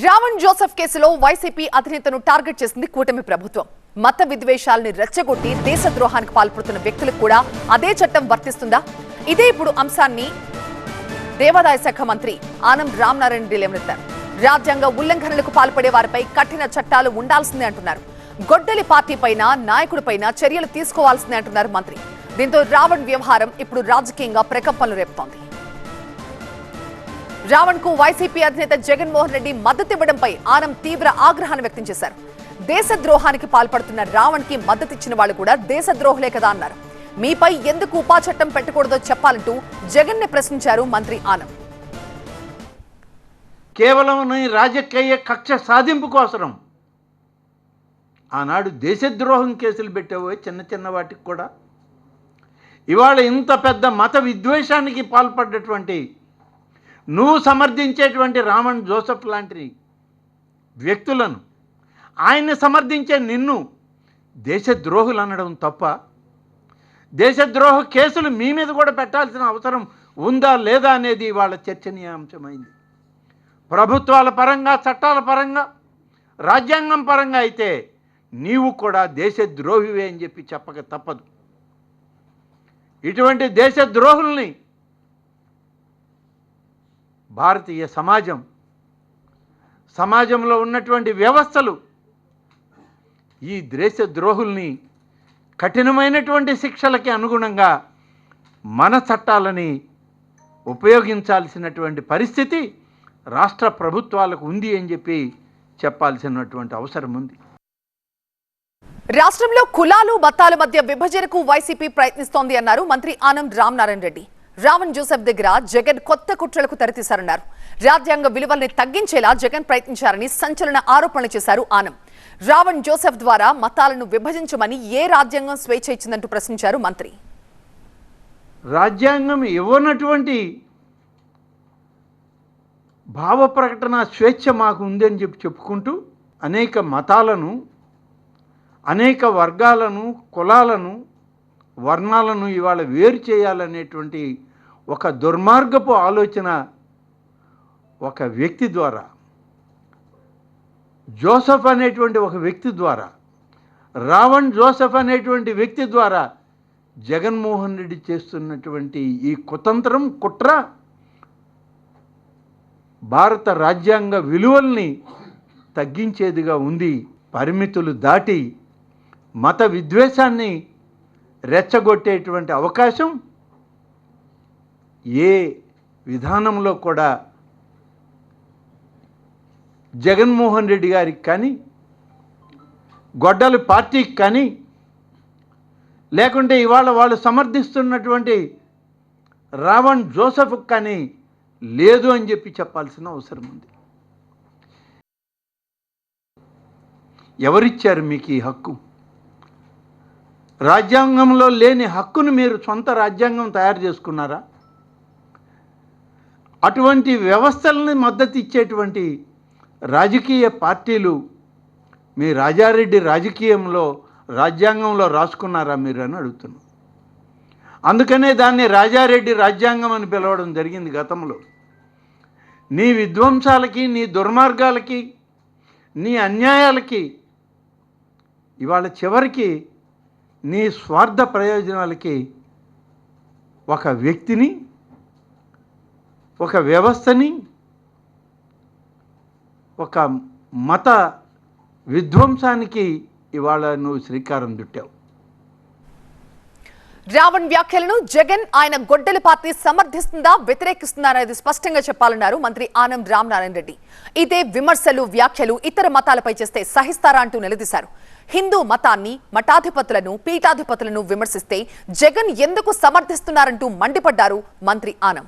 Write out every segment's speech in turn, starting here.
Raavan Joseph కేసులో YCP అధినేతను target చేసింది కూటమి ప్రభుత్వం. మత విద్వేషాలను రెచ్చగొట్టి దేశద్రోహానికి పాల్పడుతున్న వ్యక్తులకు కూడా అదే చట్టం వర్తిస్తుందా? ఇదే ఇప్పుడు అంశాన్ని దేవాదాయ శాఖ మంత్రి ఆనం రామనారాయణ రెడ్డి లేవనెత్తారు. రాజ్యాంగ ఉల్లంఘనలకు పాల్పడే వారిపై కఠిన చట్టాలు ఉండాల్సిందే అంటున్నారు. గొడ్డలి పార్టీపైన నాయకుడిపైన చర్యలు తీసుకోవాల్సిందే అంటున్నారు మంత్రి. దీంతో రావణ్ వ్యవహారం ఇప్పుడు రాజకీయంగా ప్రకంపనలు రేపుతోంది. రావణ్ కు వైసీపీ అధినేత జగన్మోహన్ రెడ్డి మద్దతివ్వడంపై ఆనం తీవ్ర ఆగ్రహాన్ని వ్యక్తం చేశారు. దేశద్రోహానికి పాల్పడుతున్న రావణ్ కి మద్దతిచ్చిన వాళ్ళు కూడా దేశద్రోహులే కదా అన్నారు. మీపై ఎందుకు ఉపా చట్టం పెట్టకూడదో చెప్పాలంటూ జగన్ ని ప్రశ్నించారు మంత్రి ఆనం. కేవలం రాజకీయ కక్ష సాధింపు కోసం ఆనాడు దేశద్రోహం కేసులు పెట్టేవో చిన్న చిన్న వాటికి కూడా ఇవాళ ఇంత పెద్ద మత విద్వేషానికి పాల్పడ్డటువంటి నువ్వు సమర్థించేటువంటి రావణ్ జోసెఫ్ లాంటి వ్యక్తులను ఆయన్ని సమర్థించే నిన్ను దేశద్రోహులు అనడం తప్ప? దేశద్రోహ కేసులు మీ మీద కూడా పెట్టాల్సిన అవసరం ఉందా లేదా అనేది వాళ్ళ చర్చనీయాంశమైంది. ప్రభుత్వాల పరంగా, చట్టాల పరంగా, రాజ్యాంగం పరంగా అయితే నీవు కూడా దేశద్రోహివే అని చెప్పి చెప్పక తప్పదు. ఇటువంటి దేశద్రోహుల్ని భారతీయ సమాజంలో ఉన్నటువంటి వ్యవస్థలు ఈ దేశద్రోహుల్ని కఠినమైనటువంటి శిక్షలకి అనుగుణంగా మన చట్టాలని ఉపయోగించాల్సినటువంటి పరిస్థితి రాష్ట్ర ప్రభుత్వాలకు ఉంది అని చెప్పి చెప్పాల్సినటువంటి అవసరం ఉంది. రాష్ట్రంలో కులాలు మతాల మధ్య విభజనకు వైసీపీ ప్రయత్నిస్తోంది అన్నారు మంత్రి ఆనం రామనారాయణ రెడ్డి. రావణ్ జోసెఫ్ దగ్గర జగన్ కొత్త కుట్రలకు తెరతీశారన్నారు. రాజ్యాంగ విలువల్ని తగ్గించేలా జగన్ ప్రయత్నించారని సంచలన ఆరోపణలు చేశారు ఆనం. రావణ్ జోసెఫ్ ద్వారా మతాలను విభజించమని ఏ రాజ్యాంగం స్వేచ్ఛ ఇచ్చిందంటూ ప్రశ్నించారు మంత్రి. రాజ్యాంగం ఇవ్వనటువంటి భావ ప్రకటన స్వేచ్ఛ మాకు ఉందని చెప్పుకుంటూ అనేక మతాలను, అనేక వర్గాలను, కులాలను, వర్ణాలను ఇవాళ వేరు చేయాలనేటువంటి ఒక దుర్మార్గపు ఆలోచన ఒక వ్యక్తి ద్వారా, జోసెఫ్ అనేటువంటి ఒక వ్యక్తి ద్వారా, రావణ్ జోసెఫ్ అనేటువంటి వ్యక్తి ద్వారా జగన్మోహన్ రెడ్డి చేస్తున్నటువంటి ఈ కుతంత్రం, కుట్ర భారత రాజ్యాంగ విలువల్ని తగ్గించేదిగా ఉంది. పరిమితులు దాటి మత విద్వేషాన్ని రెచ్చగొట్టేటువంటి అవకాశం ఏ విధానంలో కూడా జగన్మోహన్ రెడ్డి గారికి కానీ, గొడ్డలి పార్టీకి కానీ, లేకుంటే ఇవాళ వాళ్ళు సమర్థిస్తున్నటువంటి రావణ్ జోసెఫ్కి కానీ లేదు అని చెప్పి చెప్పాల్సిన అవసరం ఉంది. ఎవరిచ్చారు మీకు ఈ హక్కు? రాజ్యాంగంలో లేని హక్కును మీరు సొంత రాజ్యాంగం తయారు చేసుకున్నారా? అటువంటి వ్యవస్థలని మద్దతు ఇచ్చేటువంటి రాజకీయ పార్టీలు మీ రాజారెడ్డి రాజ్యాంగంలో రాసుకున్నారా మీరు అని అడుగుతున్నాం. అందుకనే దాన్ని రాజారెడ్డి రాజ్యాంగం అని పిలవడం జరిగింది గతంలో. నీ విధ్వంసాలకి, నీ దుర్మార్గాలకి, నీ అన్యాయాలకి, ఇవాళ చివరికి నీ స్వార్థ ప్రయోజనాలకి ఒక వ్యక్తిని, ఒక వ్యవస్థని, ఒక మత విధ్వంసానికి ఇవాళ నువ్వు శ్రీకారం చుట్టావు. రావణ్ వ్యాఖ్యలను జగన్, ఆయన గొడ్డలి పార్టీ సమర్థిస్తుందా, వ్యతిరేకిస్తుందా అనేది స్పష్టంగా చెప్పాలన్నారు మంత్రి ఆనం రామనారాయణ రెడ్డి. ఇదే విమర్శలు, వ్యాఖ్యలు ఇతర మతాలపై చేస్తే సహిస్తారా అంటూ నిలదీశారు. హిందూ మతాన్ని, మఠాధిపతులను, పీఠాధిపతులను విమర్శిస్తే జగన్ ఎందుకు సమర్థిస్తున్నారంటూ మండిపడ్డారు మంత్రి ఆనం.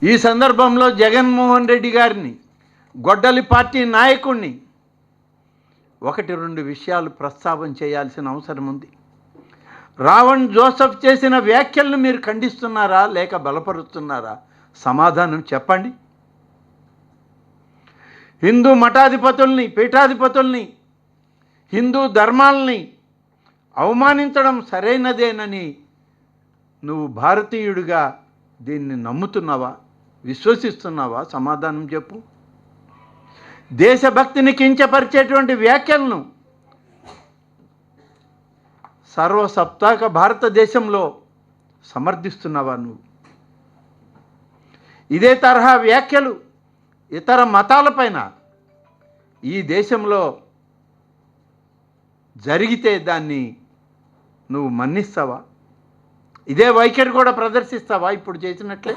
ఈ సందర్భంలో జగన్మోహన్ రెడ్డి గారిని, గొడ్డలి పార్టీ నాయకుడిని 1-2 విషయాలు ప్రస్తావన చేయాల్సిన అవసరం ఉంది. రావణ్ జోసెఫ్ చేసిన వ్యాఖ్యలను మీరు ఖండిస్తున్నారా లేక బలపరుస్తున్నారా? సమాధానం చెప్పండి. హిందూ మఠాధిపతుల్ని, పీఠాధిపతుల్ని, హిందూ ధర్మాలని అవమానించడం సరైనదేనని నువ్వు భారతీయుడిగా దీన్ని నమ్ముతున్నావా, విశ్వసిస్తున్నావా? సమాధానం చెప్పు. దేశభక్తిని కించపరిచేటువంటి వ్యాఖ్యలను సర్వసప్తాక భారతదేశంలో సమర్థిస్తున్నావా నువ్వు? ఇదే తరహా వ్యాఖ్యలు ఇతర మతాలపైన ఈ దేశంలో జరిగితే దాన్ని నువ్వు మన్నిస్తావా? ఇదే వైఖరి కూడా ప్రదర్శిస్తావా ఇప్పుడు చేసినట్లే?